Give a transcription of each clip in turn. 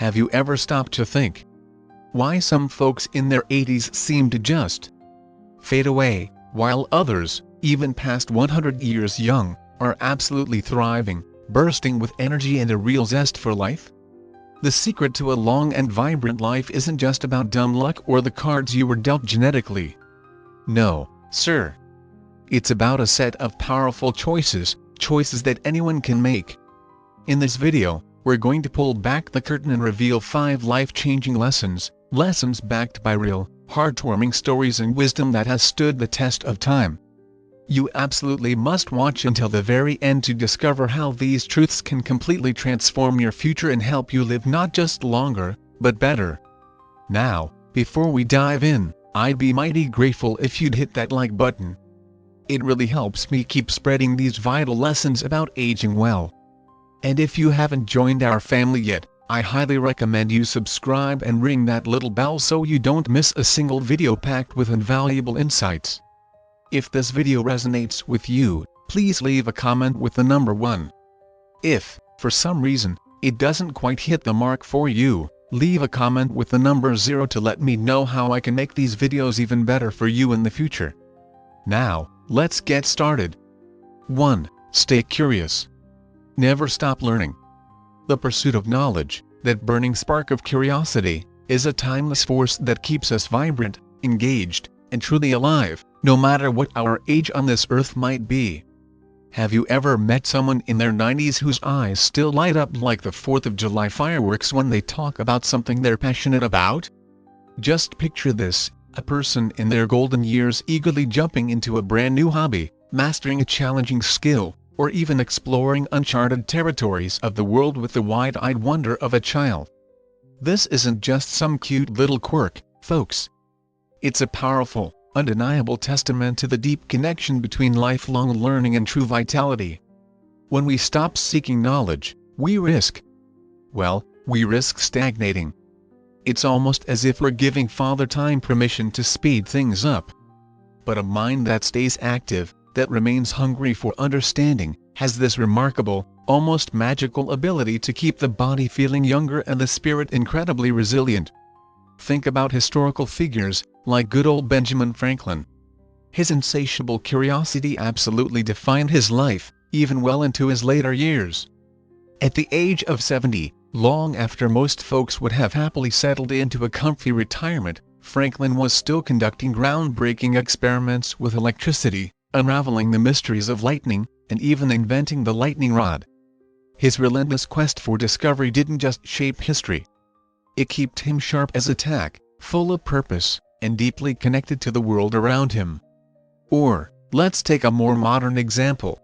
Have you ever stopped to think why some folks in their 80s seem to just fade away, while others, even past 100 years young, are absolutely thriving, bursting with energy and a real zest for life? The secret to a long and vibrant life isn't just about dumb luck or the cards you were dealt genetically. No, sir. It's about a set of powerful choices that anyone can make. In this video, we're going to pull back the curtain and reveal 5 life-changing lessons backed by real, heartwarming stories and wisdom that has stood the test of time. You absolutely must watch until the very end to discover how these truths can completely transform your future and help you live not just longer, but better. Now, before we dive in, I'd be mighty grateful if you'd hit that like button. It really helps me keep spreading these vital lessons about aging well. And if you haven't joined our family yet, I highly recommend you subscribe and ring that little bell so you don't miss a single video packed with invaluable insights. If this video resonates with you, please leave a comment with the number 1. If, for some reason, it doesn't quite hit the mark for you, leave a comment with the number 0 to let me know how I can make these videos even better for you in the future. Now, let's get started. 1. Stay curious. Never stop learning. The pursuit of knowledge, that burning spark of curiosity, is a timeless force that keeps us vibrant, engaged, and truly alive, no matter what our age on this earth might be. Have you ever met someone in their 90s whose eyes still light up like the 4th of July fireworks when they talk about something they're passionate about? Just picture this, a person in their golden years eagerly jumping into a brand new hobby, mastering a challenging skill, or even exploring uncharted territories of the world with the wide-eyed wonder of a child. This isn't just some cute little quirk, folks. It's a powerful, undeniable testament to the deep connection between lifelong learning and true vitality. When we stop seeking knowledge, we risk stagnating. It's almost as if we're giving Father Time permission to speed things up. But a mind that stays active, that remains hungry for understanding, has this remarkable, almost magical ability to keep the body feeling younger and the spirit incredibly resilient. Think about historical figures, like good old Benjamin Franklin. His insatiable curiosity absolutely defined his life, even well into his later years. At the age of 70, long after most folks would have happily settled into a comfy retirement, Franklin was still conducting groundbreaking experiments with electricity, unraveling the mysteries of lightning, and even inventing the lightning rod. His relentless quest for discovery didn't just shape history. It kept him sharp as a tack, full of purpose, and deeply connected to the world around him. Or, let's take a more modern example.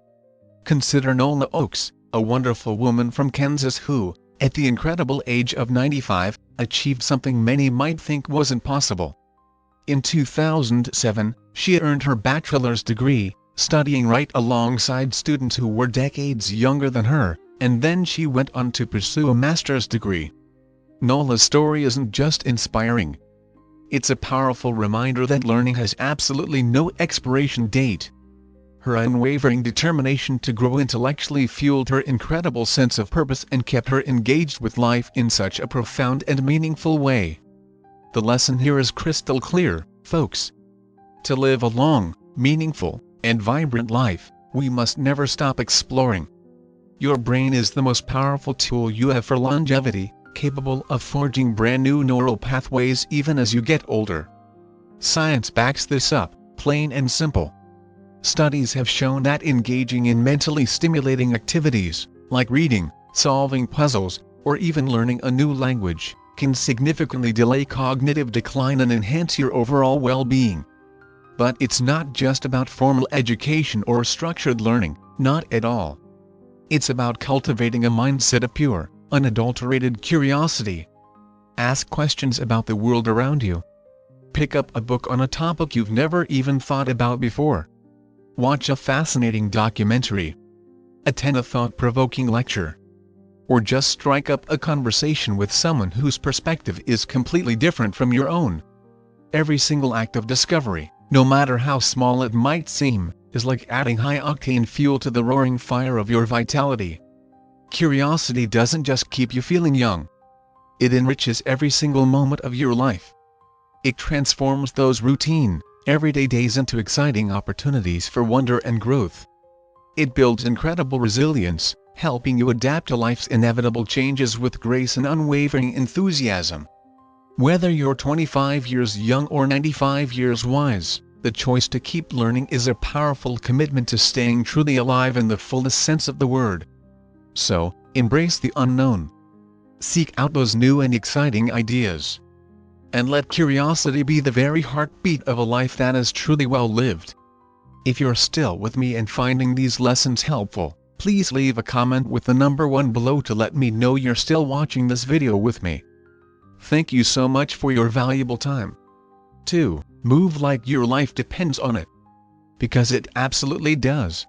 Consider Nola Oakes, a wonderful woman from Kansas who, at the incredible age of 95, achieved something many might think wasn't possible. In 2007, she earned her bachelor's degree, studying right alongside students who were decades younger than her, and then she went on to pursue a master's degree. Nola's story isn't just inspiring. It's a powerful reminder that learning has absolutely no expiration date. Her unwavering determination to grow intellectually fueled her incredible sense of purpose and kept her engaged with life in such a profound and meaningful way. The lesson here is crystal clear, folks. To live a long, meaningful, and vibrant life, we must never stop exploring. Your brain is the most powerful tool you have for longevity, capable of forging brand new neural pathways even as you get older. Science backs this up, plain and simple. Studies have shown that engaging in mentally stimulating activities, like reading, solving puzzles, or even learning a new language, can significantly delay cognitive decline and enhance your overall well-being. But it's not just about formal education or structured learning, not at all. It's about cultivating a mindset of pure, unadulterated curiosity. Ask questions about the world around you. Pick up a book on a topic you've never even thought about before. Watch a fascinating documentary. Attend a thought-provoking lecture. Or just strike up a conversation with someone whose perspective is completely different from your own. Every single act of discovery, no matter how small it might seem, is like adding high-octane fuel to the roaring fire of your vitality. Curiosity doesn't just keep you feeling young. It enriches every single moment of your life. It transforms those routine, everyday days into exciting opportunities for wonder and growth. It builds incredible resilience, helping you adapt to life's inevitable changes with grace and unwavering enthusiasm. Whether you're 25 years young or 95 years wise, the choice to keep learning is a powerful commitment to staying truly alive in the fullest sense of the word. So, embrace the unknown. Seek out those new and exciting ideas. And let curiosity be the very heartbeat of a life that is truly well lived. If you're still with me and finding these lessons helpful, please leave a comment with the number 1 below to let me know you're still watching this video with me. Thank you so much for your valuable time. 2. Move like your life depends on it. Because it absolutely does.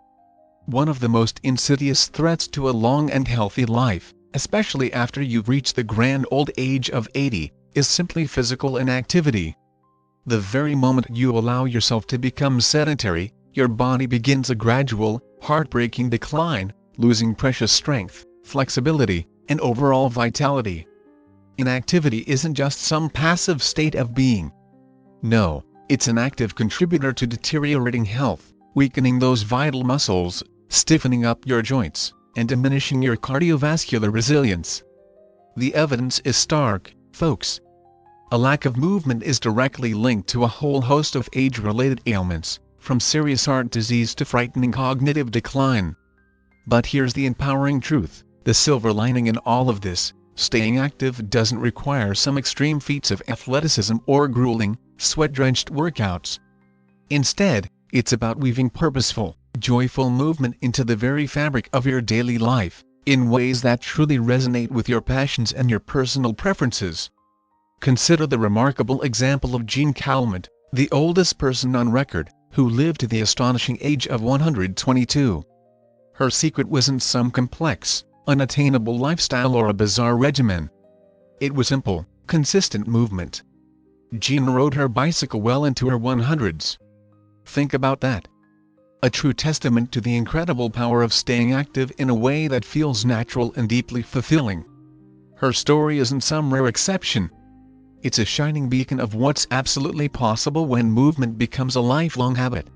One of the most insidious threats to a long and healthy life, especially after you've reached the grand old age of 80, is simply physical inactivity. The very moment you allow yourself to become sedentary, your body begins a gradual, heartbreaking decline, losing precious strength, flexibility, and overall vitality. Inactivity isn't just some passive state of being. No, it's an active contributor to deteriorating health, weakening those vital muscles, stiffening up your joints, and diminishing your cardiovascular resilience. The evidence is stark, folks. A lack of movement is directly linked to a whole host of age-related ailments, from serious heart disease to frightening cognitive decline. But here's the empowering truth, the silver lining in all of this: staying active doesn't require some extreme feats of athleticism or grueling, sweat-drenched workouts. Instead, it's about weaving purposeful, joyful movement into the very fabric of your daily life, in ways that truly resonate with your passions and your personal preferences. Consider the remarkable example of Jean Calment, the oldest person on record, who lived to the astonishing age of 122. Her secret wasn't some complex, unattainable lifestyle or a bizarre regimen. It was simple, consistent movement. Jean rode her bicycle well into her 100s. Think about that. A true testament to the incredible power of staying active in a way that feels natural and deeply fulfilling. Her story isn't some rare exception. It's a shining beacon of what's absolutely possible when movement becomes a lifelong habit.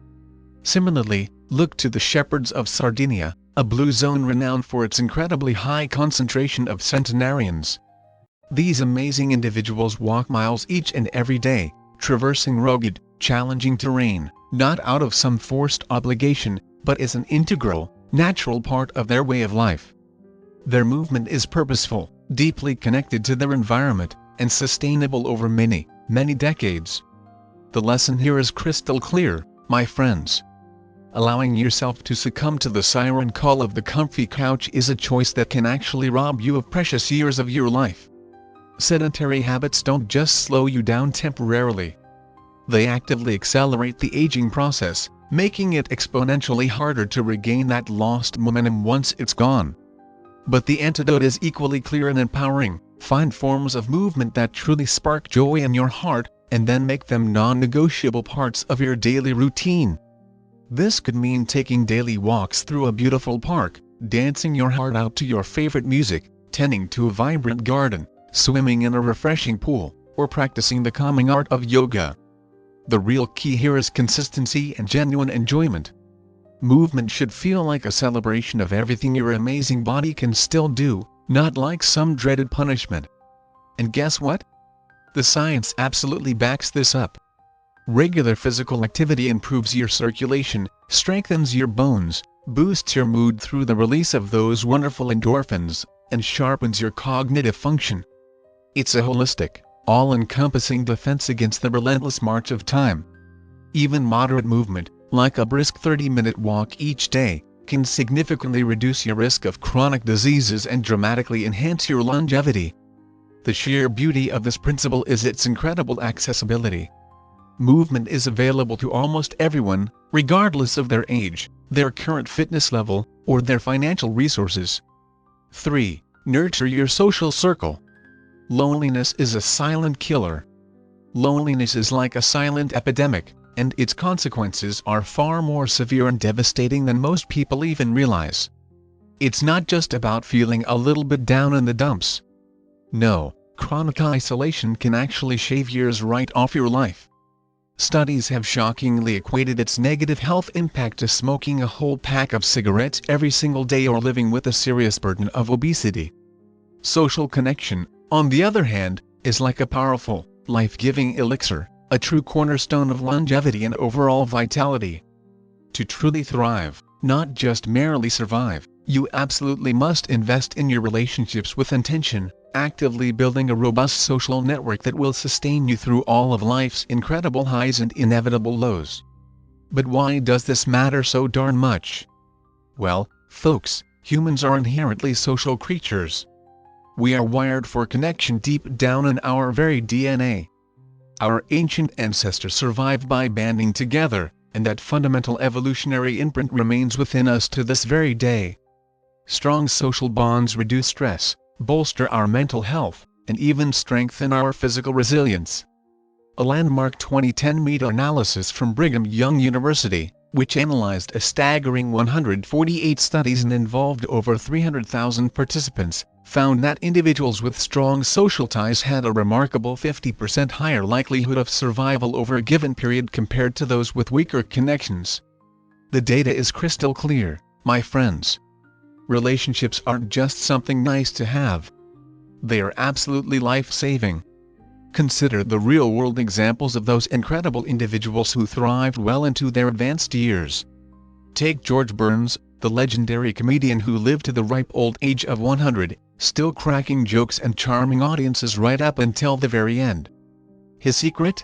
Similarly, look to the shepherds of Sardinia, a blue zone renowned for its incredibly high concentration of centenarians. These amazing individuals walk miles each and every day, traversing rugged, challenging terrain, not out of some forced obligation, but as an integral, natural part of their way of life. Their movement is purposeful, deeply connected to their environment, and sustainable over many, many decades. The lesson here is crystal clear, my friends. Allowing yourself to succumb to the siren call of the comfy couch is a choice that can actually rob you of precious years of your life. Sedentary habits don't just slow you down temporarily. They actively accelerate the aging process, making it exponentially harder to regain that lost momentum once it's gone. But the antidote is equally clear and empowering: find forms of movement that truly spark joy in your heart, and then make them non-negotiable parts of your daily routine. This could mean taking daily walks through a beautiful park, dancing your heart out to your favorite music, tending to a vibrant garden, swimming in a refreshing pool, or practicing the calming art of yoga. The real key here is consistency and genuine enjoyment. Movement should feel like a celebration of everything your amazing body can still do, not like some dreaded punishment. And guess what? The science absolutely backs this up. Regular physical activity improves your circulation, strengthens your bones, boosts your mood through the release of those wonderful endorphins, and sharpens your cognitive function. It's a holistic, all-encompassing defense against the relentless march of time. Even moderate movement, like a brisk 30-minute walk each day, can significantly reduce your risk of chronic diseases and dramatically enhance your longevity. The sheer beauty of this principle is its incredible accessibility. Movement is available to almost everyone, regardless of their age, their current fitness level, or their financial resources. 3. Nurture your social circle. Loneliness is a silent killer. Loneliness is like a silent epidemic, and its consequences are far more severe and devastating than most people even realize. It's not just about feeling a little bit down in the dumps. No, chronic isolation can actually shave years right off your life. Studies have shockingly equated its negative health impact to smoking a whole pack of cigarettes every single day or living with a serious burden of obesity. Social connection, on the other hand, is like a powerful, life-giving elixir, a true cornerstone of longevity and overall vitality. To truly thrive, not just merely survive, you absolutely must invest in your relationships with intention, actively building a robust social network that will sustain you through all of life's incredible highs and inevitable lows. But why does this matter so darn much? Well, folks, humans are inherently social creatures. We are wired for connection deep down in our very DNA. Our ancient ancestors survived by banding together, and that fundamental evolutionary imprint remains within us to this very day. Strong social bonds reduce stress, bolster our mental health, and even strengthen our physical resilience. A landmark 2010 meta-analysis from Brigham Young University, which analyzed a staggering 148 studies and involved over 300,000 participants, found that individuals with strong social ties had a remarkable 50% higher likelihood of survival over a given period compared to those with weaker connections. The data is crystal clear, my friends. Relationships aren't just something nice to have. They are absolutely life-saving. Consider the real-world examples of those incredible individuals who thrived well into their advanced years. Take George Burns, the legendary comedian who lived to the ripe old age of 100, still cracking jokes and charming audiences right up until the very end. His secret?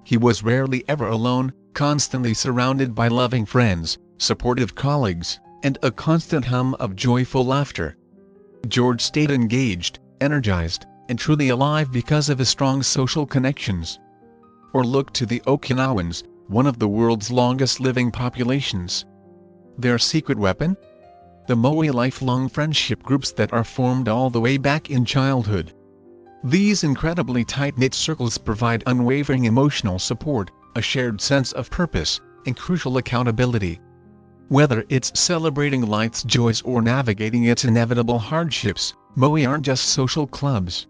He was rarely ever alone, constantly surrounded by loving friends, supportive colleagues, and a constant hum of joyful laughter. George stayed engaged, energized, and truly alive because of his strong social connections. Or look to the Okinawans, one of the world's longest living populations. Their secret weapon? The Moai lifelong friendship groups that are formed all the way back in childhood. These incredibly tight-knit circles provide unwavering emotional support, a shared sense of purpose, and crucial accountability. Whether it's celebrating life's joys or navigating its inevitable hardships, Moai aren't just social clubs.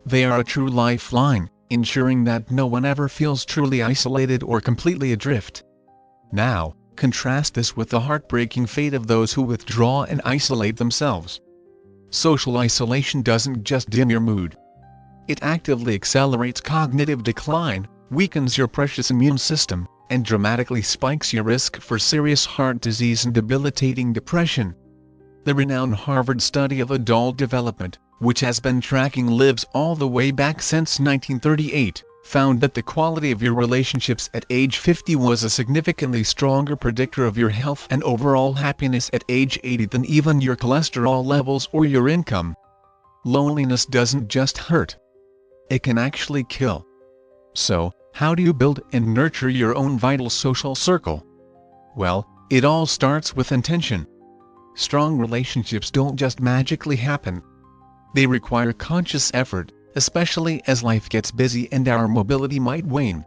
They are a true lifeline, ensuring that no one ever feels truly isolated or completely adrift. Now, contrast this with the heartbreaking fate of those who withdraw and isolate themselves. Social isolation doesn't just dim your mood. It actively accelerates cognitive decline, weakens your precious immune system, and dramatically spikes your risk for serious heart disease and debilitating depression. The renowned Harvard study of adult development, which has been tracking lives all the way back since 1938, found that the quality of your relationships at age 50 was a significantly stronger predictor of your health and overall happiness at age 80 than even your cholesterol levels or your income. Loneliness doesn't just hurt. It can actually kill. So, how do you build and nurture your own vital social circle? Well, it all starts with intention. Strong relationships don't just magically happen. They require conscious effort, especially as life gets busy and our mobility might wane.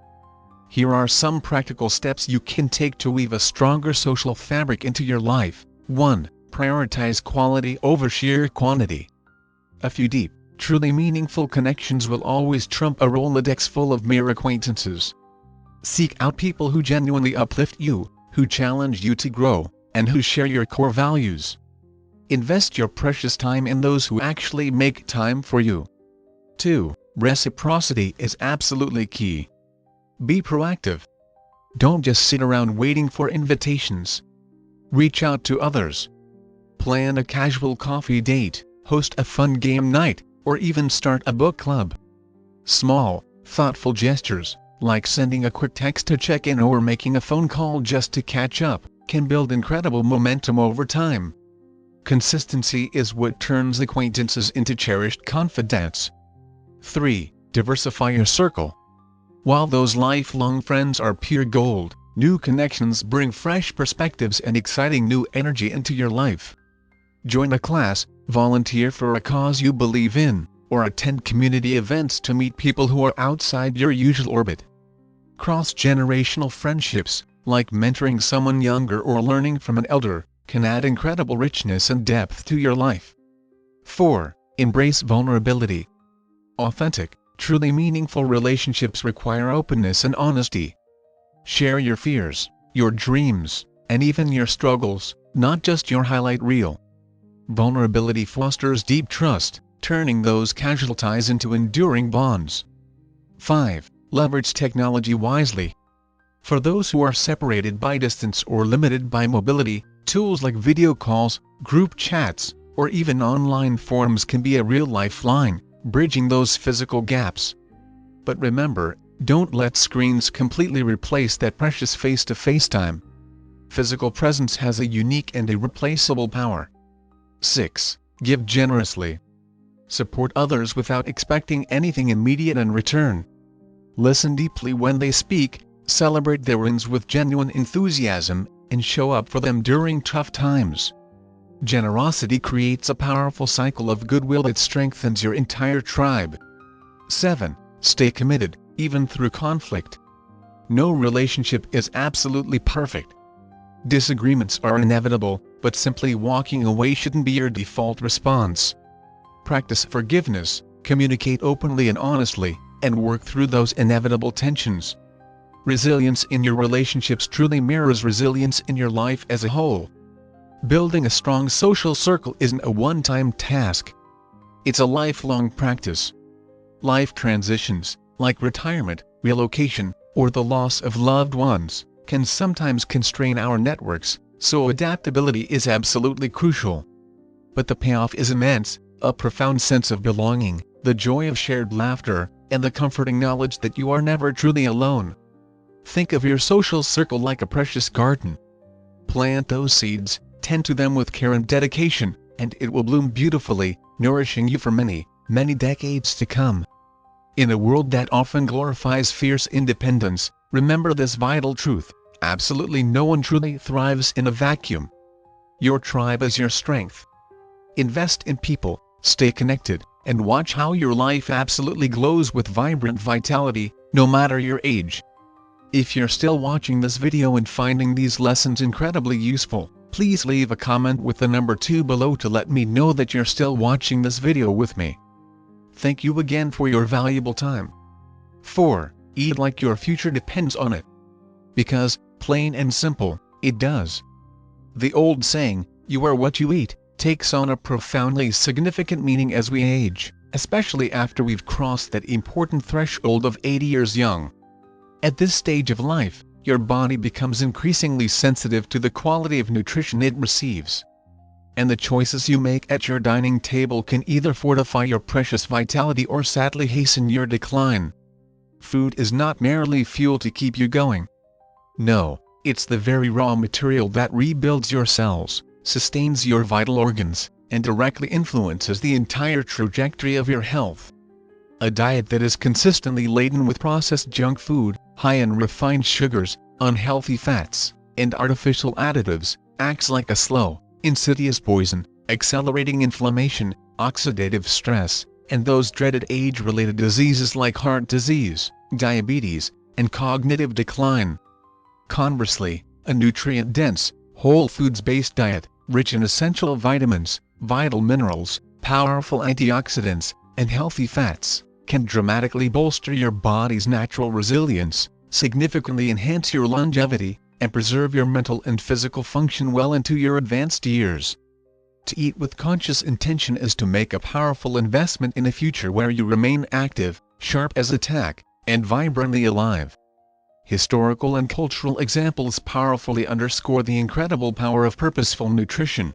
Here are some practical steps you can take to weave a stronger social fabric into your life. 1. Prioritize quality over sheer quantity. A few deep, truly meaningful connections will always trump a Rolodex full of mere acquaintances. Seek out people who genuinely uplift you, who challenge you to grow, and who share your core values. Invest your precious time in those who actually make time for you. 2. Reciprocity is absolutely key. Be proactive. Don't just sit around waiting for invitations. Reach out to others. Plan a casual coffee date, host a fun game night, or even start a book club. Small, thoughtful gestures, like sending a quick text to check in or making a phone call just to catch up, can build incredible momentum over time. Consistency is what turns acquaintances into cherished confidants. 3. Diversify your circle. While those lifelong friends are pure gold, new connections bring fresh perspectives and exciting new energy into your life. Join a class, volunteer for a cause you believe in, or attend community events to meet people who are outside your usual orbit. Cross-generational friendships, like mentoring someone younger or learning from an elder, can add incredible richness and depth to your life. 4. Embrace vulnerability. Authentic, truly meaningful relationships require openness and honesty. Share your fears, your dreams, and even your struggles, not just your highlight reel. Vulnerability fosters deep trust, turning those casual ties into enduring bonds. 5. Leverage technology wisely. For those who are separated by distance or limited by mobility, tools like video calls, group chats, or even online forums can be a real lifeline, bridging those physical gaps. But remember, don't let screens completely replace that precious face-to-face time. Physical presence has a unique and irreplaceable power. 6. Give generously. Support others without expecting anything immediate in return. Listen deeply when they speak, celebrate their wins with genuine enthusiasm, and show up for them during tough times. Generosity creates a powerful cycle of goodwill that strengthens your entire tribe. 7. Stay committed, even through conflict. No relationship is absolutely perfect. Disagreements are inevitable, but simply walking away shouldn't be your default response. Practice forgiveness, communicate openly and honestly, and work through those inevitable tensions. Resilience in your relationships truly mirrors resilience in your life as a whole. Building a strong social circle isn't a one-time task. It's a lifelong practice. Life transitions, like retirement, relocation, or the loss of loved ones, can sometimes constrain our networks, so adaptability is absolutely crucial. But the payoff is immense, a profound sense of belonging, the joy of shared laughter, and the comforting knowledge that you are never truly alone. Think of your social circle like a precious garden. Plant those seeds, tend to them with care and dedication, and it will bloom beautifully, nourishing you for many, many decades to come. In a world that often glorifies fierce independence, remember this vital truth: absolutely no one truly thrives in a vacuum. Your tribe is your strength. Invest in people, stay connected, and watch how your life absolutely glows with vibrant vitality, no matter your age. If you're still watching this video and finding these lessons incredibly useful, please leave a comment with the number 2 below to let me know that you're still watching this video with me. Thank you again for your valuable time. 4. Eat like your future depends on it. Because, plain and simple, it does. The old saying, "You are what you eat," takes on a profoundly significant meaning as we age, especially after we've crossed that important threshold of 80 years young. At this stage of life, your body becomes increasingly sensitive to the quality of nutrition it receives. And the choices you make at your dining table can either fortify your precious vitality or sadly hasten your decline. Food is not merely fuel to keep you going. No, it's the very raw material that rebuilds your cells, sustains your vital organs, and directly influences the entire trajectory of your health. A diet that is consistently laden with processed junk food, high in refined sugars, unhealthy fats, and artificial additives, acts like a slow, insidious poison, accelerating inflammation, oxidative stress, and those dreaded age-related diseases like heart disease, diabetes, and cognitive decline. Conversely, a nutrient-dense, whole foods-based diet, rich in essential vitamins, vital minerals, powerful antioxidants, and healthy fats, can dramatically bolster your body's natural resilience, significantly enhance your longevity, and preserve your mental and physical function well into your advanced years. To eat with conscious intention is to make a powerful investment in a future where you remain active, sharp as a tack, and vibrantly alive. Historical and cultural examples powerfully underscore the incredible power of purposeful nutrition.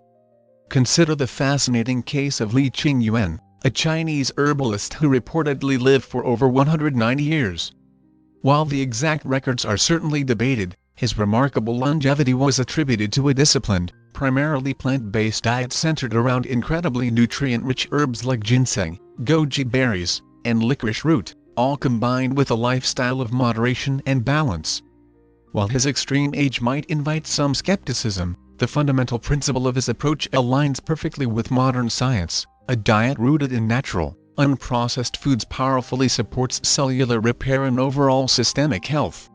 Consider the fascinating case of Li Qingyuan, a Chinese herbalist who reportedly lived for over 190 years. While the exact records are certainly debated, his remarkable longevity was attributed to a disciplined, primarily plant-based diet centered around incredibly nutrient-rich herbs like ginseng, goji berries, and licorice root, all combined with a lifestyle of moderation and balance. While his extreme age might invite some skepticism, the fundamental principle of his approach aligns perfectly with modern science. A diet rooted in natural, unprocessed foods powerfully supports cellular repair and overall systemic health.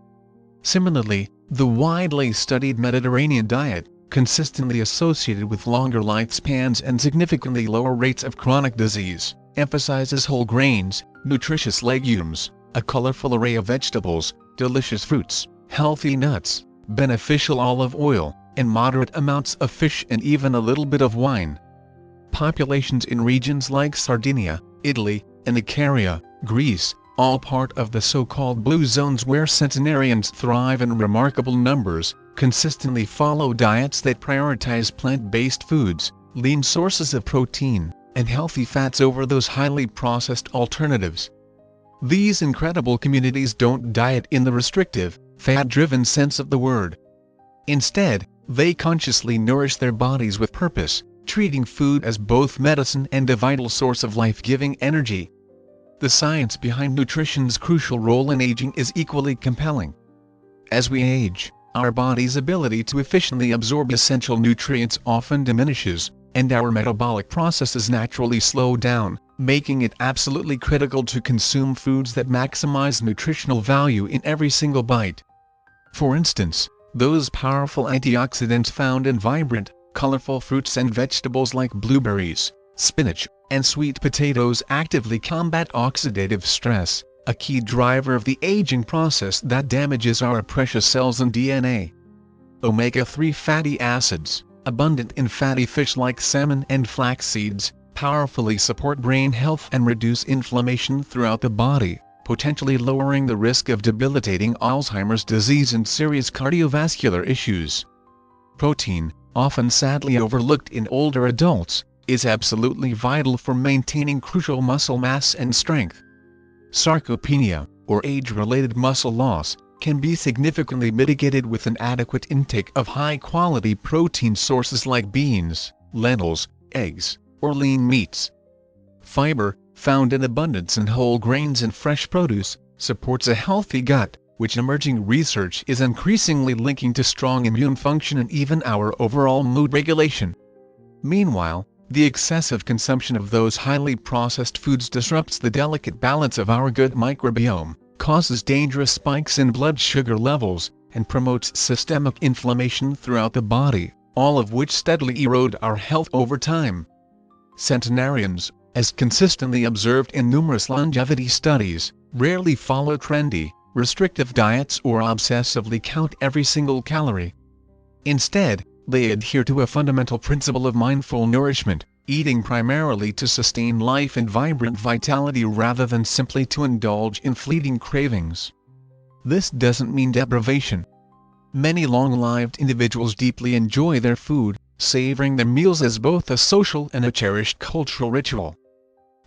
Similarly, the widely studied Mediterranean diet, consistently associated with longer lifespans and significantly lower rates of chronic disease, emphasizes whole grains, nutritious legumes, a colorful array of vegetables, delicious fruits, healthy nuts, beneficial olive oil, and moderate amounts of fish and even a little bit of wine. Populations in regions like Sardinia, Italy, and Icaria, Greece, all part of the so-called blue zones where centenarians thrive in remarkable numbers, consistently follow diets that prioritize plant-based foods, lean sources of protein, and healthy fats over those highly processed alternatives. These incredible communities don't diet in the restrictive, fad-driven sense of the word. Instead, they consciously nourish their bodies with purpose, treating food as both medicine and a vital source of life-giving energy. The science behind nutrition's crucial role in aging is equally compelling. As we age, our body's ability to efficiently absorb essential nutrients often diminishes, and our metabolic processes naturally slow down, making it absolutely critical to consume foods that maximize nutritional value in every single bite. For instance, those powerful antioxidants found in vibrant, colorful fruits and vegetables like blueberries, spinach, and sweet potatoes actively combat oxidative stress, a key driver of the aging process that damages our precious cells and DNA. Omega-3 fatty acids, abundant in fatty fish like salmon and flax seeds, powerfully support brain health and reduce inflammation throughout the body, potentially lowering the risk of debilitating Alzheimer's disease and serious cardiovascular issues. Protein, often sadly overlooked in older adults, is absolutely vital for maintaining crucial muscle mass and strength. Sarcopenia, or age-related muscle loss, can be significantly mitigated with an adequate intake of high-quality protein sources like beans, lentils, eggs, or lean meats. Fiber, found in abundance in whole grains and fresh produce, supports a healthy gut, which emerging research is increasingly linking to strong immune function and even our overall mood regulation. Meanwhile, the excessive consumption of those highly processed foods disrupts the delicate balance of our gut microbiome, causes dangerous spikes in blood sugar levels, and promotes systemic inflammation throughout the body, all of which steadily erode our health over time. Centenarians, as consistently observed in numerous longevity studies, rarely follow trendy, restrictive diets or obsessively count every single calorie. Instead, they adhere to a fundamental principle of mindful nourishment, eating primarily to sustain life and vibrant vitality rather than simply to indulge in fleeting cravings. This doesn't mean deprivation. Many long-lived individuals deeply enjoy their food, savoring their meals as both a social and a cherished cultural ritual.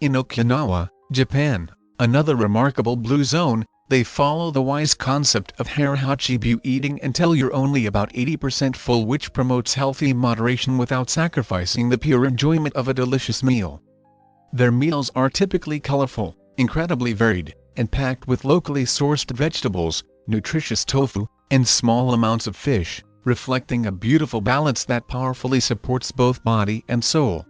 In Okinawa, Japan, another remarkable blue zone, they follow the wise concept of harahachibu, eating until you're only about 80% full, which promotes healthy moderation without sacrificing the pure enjoyment of a delicious meal. Their meals are typically colorful, incredibly varied, and packed with locally sourced vegetables, nutritious tofu, and small amounts of fish, reflecting a beautiful balance that powerfully supports both body and soul.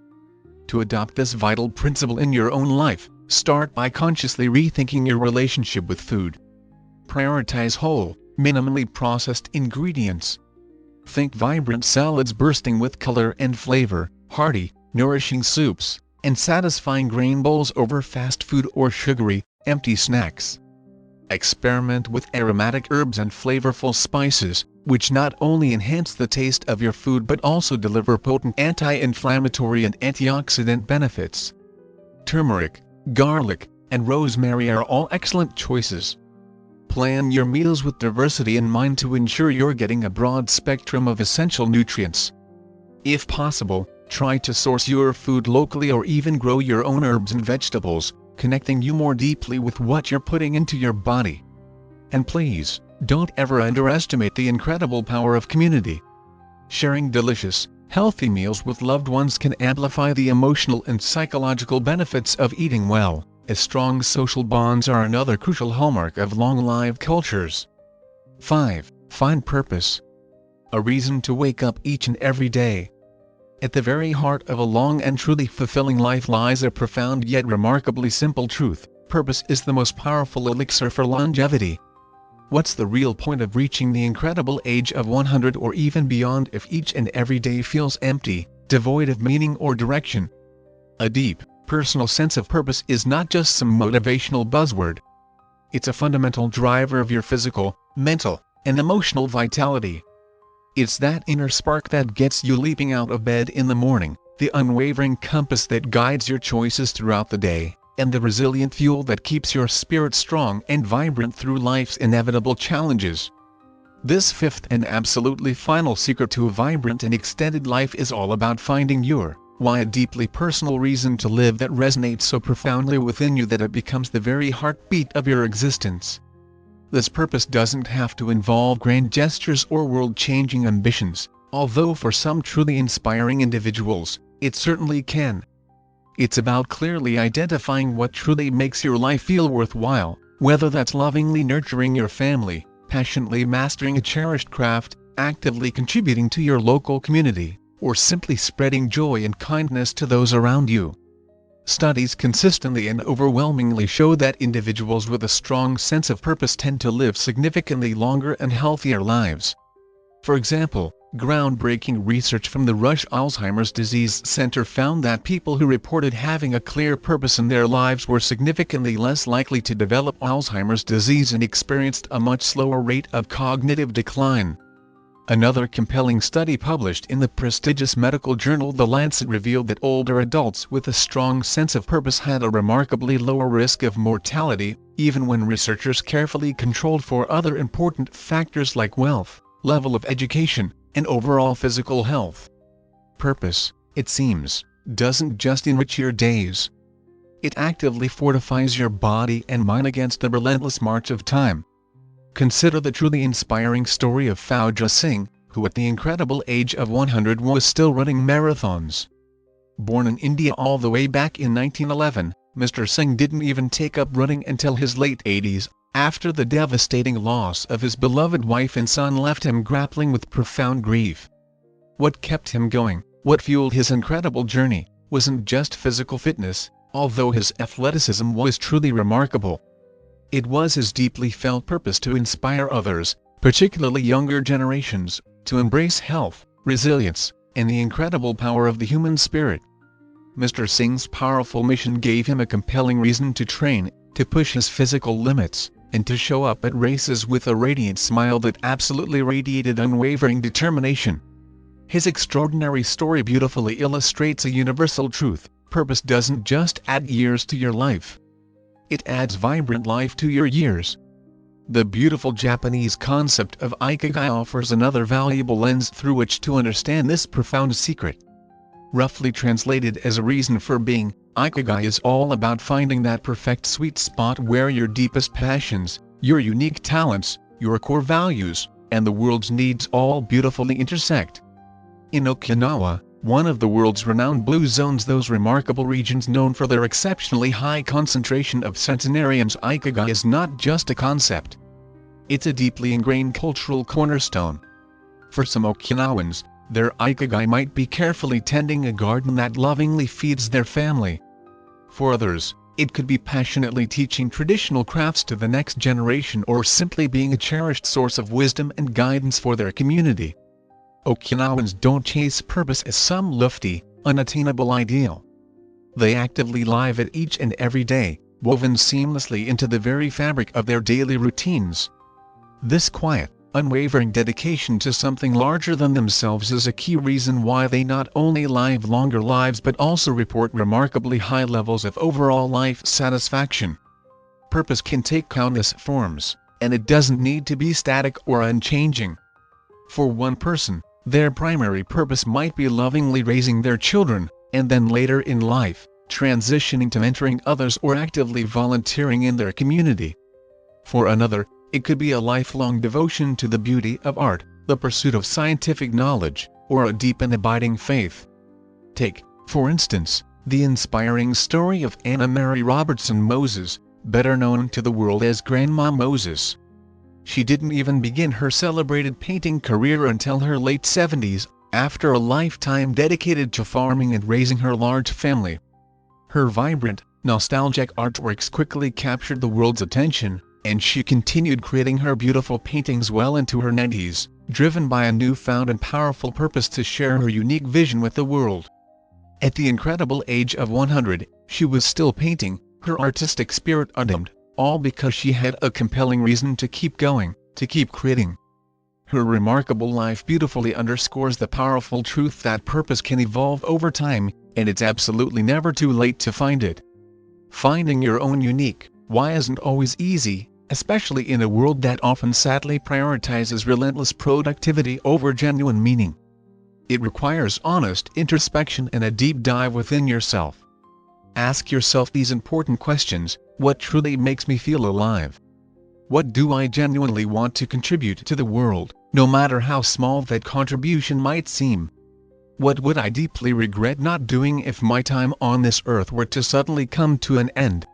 To adopt this vital principle in your own life, start by consciously rethinking your relationship with food. Prioritize whole, minimally processed ingredients. Think vibrant salads bursting with color and flavor, hearty, nourishing soups, and satisfying grain bowls over fast food or sugary, empty snacks. Experiment with aromatic herbs and flavorful spices, which not only enhance the taste of your food but also deliver potent anti-inflammatory and antioxidant benefits. Turmeric, garlic, and rosemary are all excellent choices. Plan your meals with diversity in mind to ensure you're getting a broad spectrum of essential nutrients. If possible, try to source your food locally or even grow your own herbs and vegetables, connecting you more deeply with what you're putting into your body. And please, don't ever underestimate the incredible power of community. Sharing delicious, healthy meals with loved ones can amplify the emotional and psychological benefits of eating well, as strong social bonds are another crucial hallmark of long-lived cultures. 5. Find purpose. A reason to wake up each and every day. At the very heart of a long and truly fulfilling life lies a profound yet remarkably simple truth: purpose is the most powerful elixir for longevity. What's the real point of reaching the incredible age of 100 or even beyond if each and every day feels empty, devoid of meaning or direction? A deep, personal sense of purpose is not just some motivational buzzword. It's a fundamental driver of your physical, mental, and emotional vitality. It's that inner spark that gets you leaping out of bed in the morning, the unwavering compass that guides your choices throughout the day, and the resilient fuel that keeps your spirit strong and vibrant through life's inevitable challenges. This fifth and absolutely final secret to a vibrant and extended life is all about finding your why, a deeply personal reason to live that resonates so profoundly within you that it becomes the very heartbeat of your existence. This purpose doesn't have to involve grand gestures or world-changing ambitions, although for some truly inspiring individuals, it certainly can. It's about clearly identifying what truly makes your life feel worthwhile, whether that's lovingly nurturing your family, passionately mastering a cherished craft, actively contributing to your local community, or simply spreading joy and kindness to those around you. Studies consistently and overwhelmingly show that individuals with a strong sense of purpose tend to live significantly longer and healthier lives. For example, groundbreaking research from the Rush Alzheimer's Disease Center found that people who reported having a clear purpose in their lives were significantly less likely to develop Alzheimer's disease and experienced a much slower rate of cognitive decline. Another compelling study published in the prestigious medical journal The Lancet revealed that older adults with a strong sense of purpose had a remarkably lower risk of mortality, even when researchers carefully controlled for other important factors like wealth, level of education, and overall physical health. Purpose, it seems, doesn't just enrich your days. It actively fortifies your body and mind against the relentless march of time. Consider the truly inspiring story of Fauja Singh, who at the incredible age of 100 was still running marathons. Born in India all the way back in 1911, Mr. Singh didn't even take up running until his late 80s, after the devastating loss of his beloved wife and son left him grappling with profound grief. What kept him going, what fueled his incredible journey, wasn't just physical fitness, although his athleticism was truly remarkable. It was his deeply felt purpose to inspire others, particularly younger generations, to embrace health, resilience, and the incredible power of the human spirit. Mr. Singh's powerful mission gave him a compelling reason to train, to push his physical limits, and to show up at races with a radiant smile that absolutely radiated unwavering determination. His extraordinary story beautifully illustrates a universal truth: purpose doesn't just add years to your life. It adds vibrant life to your years. The beautiful Japanese concept of ikigai offers another valuable lens through which to understand this profound secret. Roughly translated as a reason for being, ikigai is all about finding that perfect sweet spot where your deepest passions, your unique talents, your core values, and the world's needs all beautifully intersect. In Okinawa, one of the world's renowned blue zones, those remarkable regions known for their exceptionally high concentration of centenarians, ikigai is not just a concept. It's a deeply ingrained cultural cornerstone. For some Okinawans, their ikigai might be carefully tending a garden that lovingly feeds their family. For others, it could be passionately teaching traditional crafts to the next generation, or simply being a cherished source of wisdom and guidance for their community. Okinawans don't chase purpose as some lofty, unattainable ideal. They actively live it each and every day, woven seamlessly into the very fabric of their daily routines. This quiet, unwavering dedication to something larger than themselves is a key reason why they not only live longer lives but also report remarkably high levels of overall life satisfaction. Purpose can take countless forms, and it doesn't need to be static or unchanging. For one person, their primary purpose might be lovingly raising their children, and then later in life, transitioning to mentoring others or actively volunteering in their community. For another, it could be a lifelong devotion to the beauty of art, the pursuit of scientific knowledge, or a deep and abiding faith. Take, for instance, the inspiring story of Anna Mary Robertson Moses, better known to the world as Grandma Moses. She didn't even begin her celebrated painting career until her late 70s, after a lifetime dedicated to farming and raising her large family. Her vibrant, nostalgic artworks quickly captured the world's attention, and she continued creating her beautiful paintings well into her 90s, driven by a newfound and powerful purpose to share her unique vision with the world. At the incredible age of 100, she was still painting, her artistic spirit undimmed, all because she had a compelling reason to keep going, to keep creating. Her remarkable life beautifully underscores the powerful truth that purpose can evolve over time, and it's absolutely never too late to find it. Finding your own unique why isn't always easy, especially in a world that often sadly prioritizes relentless productivity over genuine meaning. It requires honest introspection and a deep dive within yourself. Ask yourself these important questions: what truly makes me feel alive? What do I genuinely want to contribute to the world, no matter how small that contribution might seem? What would I deeply regret not doing if my time on this earth were to suddenly come to an end?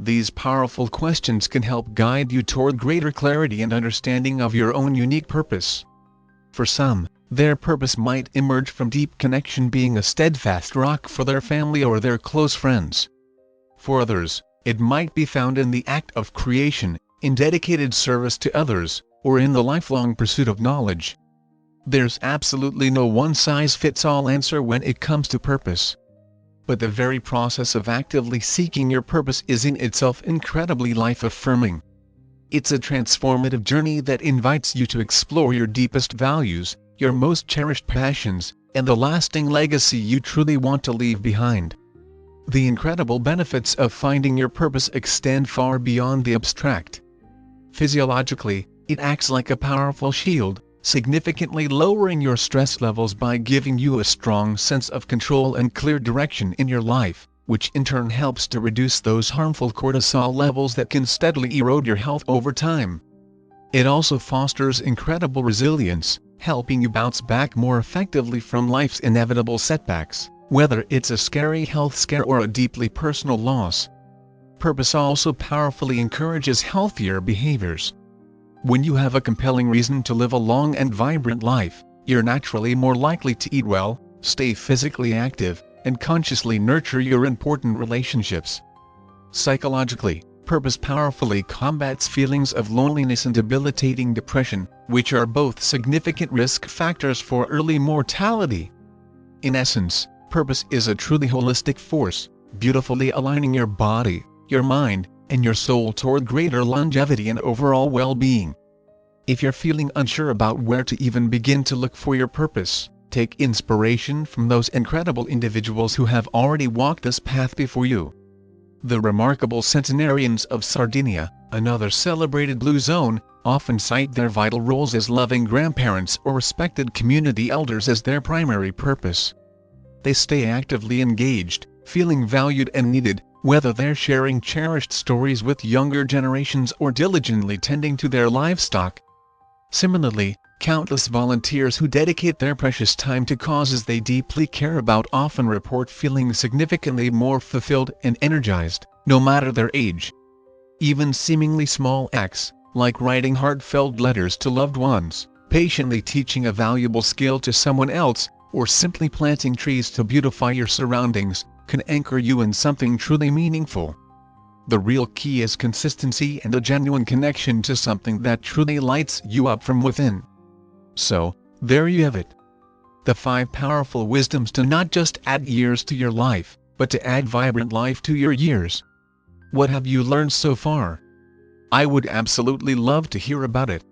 These powerful questions can help guide you toward greater clarity and understanding of your own unique purpose. For some, their purpose might emerge from deep connection, being a steadfast rock for their family or their close friends. For others, it might be found in the act of creation, in dedicated service to others, or in the lifelong pursuit of knowledge. There's absolutely no one-size-fits-all answer when it comes to purpose. But the very process of actively seeking your purpose is in itself incredibly life-affirming. It's a transformative journey that invites you to explore your deepest values, your most cherished passions, and the lasting legacy you truly want to leave behind. The incredible benefits of finding your purpose extend far beyond the abstract. Physiologically, it acts like a powerful shield, significantly lowering your stress levels by giving you a strong sense of control and clear direction in your life, which in turn helps to reduce those harmful cortisol levels that can steadily erode your health over time. It also fosters incredible resilience, helping you bounce back more effectively from life's inevitable setbacks, whether it's a scary health scare or a deeply personal loss. Purpose also powerfully encourages healthier behaviors. When you have a compelling reason to live a long and vibrant life, you're naturally more likely to eat well, stay physically active, and consciously nurture your important relationships. Psychologically, purpose powerfully combats feelings of loneliness and debilitating depression, which are both significant risk factors for early mortality. In essence, purpose is a truly holistic force, beautifully aligning your body, your mind, and your soul toward greater longevity and overall well-being. If you're feeling unsure about where to even begin to look for your purpose, take inspiration from those incredible individuals who have already walked this path before you. The remarkable centenarians of Sardinia, another celebrated blue zone, often cite their vital roles as loving grandparents or respected community elders as their primary purpose. They stay actively engaged, feeling valued and needed, whether they're sharing cherished stories with younger generations or diligently tending to their livestock. Similarly, countless volunteers who dedicate their precious time to causes they deeply care about often report feeling significantly more fulfilled and energized, no matter their age. Even seemingly small acts, like writing heartfelt letters to loved ones, patiently teaching a valuable skill to someone else, or simply planting trees to beautify your surroundings, can anchor you in something truly meaningful. The real key is consistency and a genuine connection to something that truly lights you up from within. So, there you have it. The 5 powerful wisdoms to not just add years to your life, but to add vibrant life to your years. What have you learned so far? I would absolutely love to hear about it.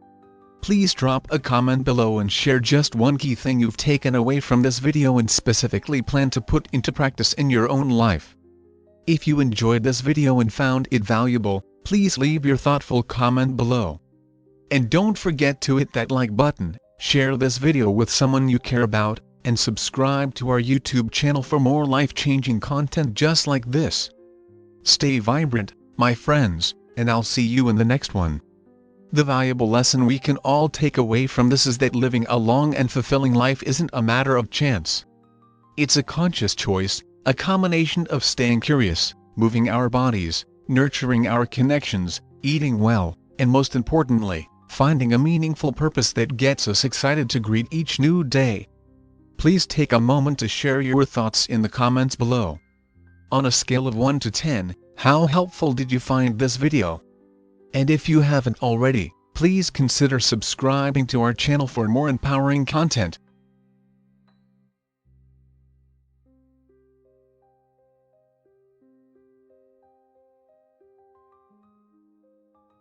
Please drop a comment below and share just one key thing you've taken away from this video and specifically plan to put into practice in your own life. If you enjoyed this video and found it valuable, please leave your thoughtful comment below. And don't forget to hit that like button, share this video with someone you care about, and subscribe to our YouTube channel for more life-changing content just like this. Stay vibrant, my friends, and I'll see you in the next one. The valuable lesson we can all take away from this is that living a long and fulfilling life isn't a matter of chance. It's a conscious choice, a combination of staying curious, moving our bodies, nurturing our connections, eating well, and most importantly, finding a meaningful purpose that gets us excited to greet each new day. Please take a moment to share your thoughts in the comments below. On a scale of 1 to 10, how helpful did you find this video? And if you haven't already, please consider subscribing to our channel for more empowering content.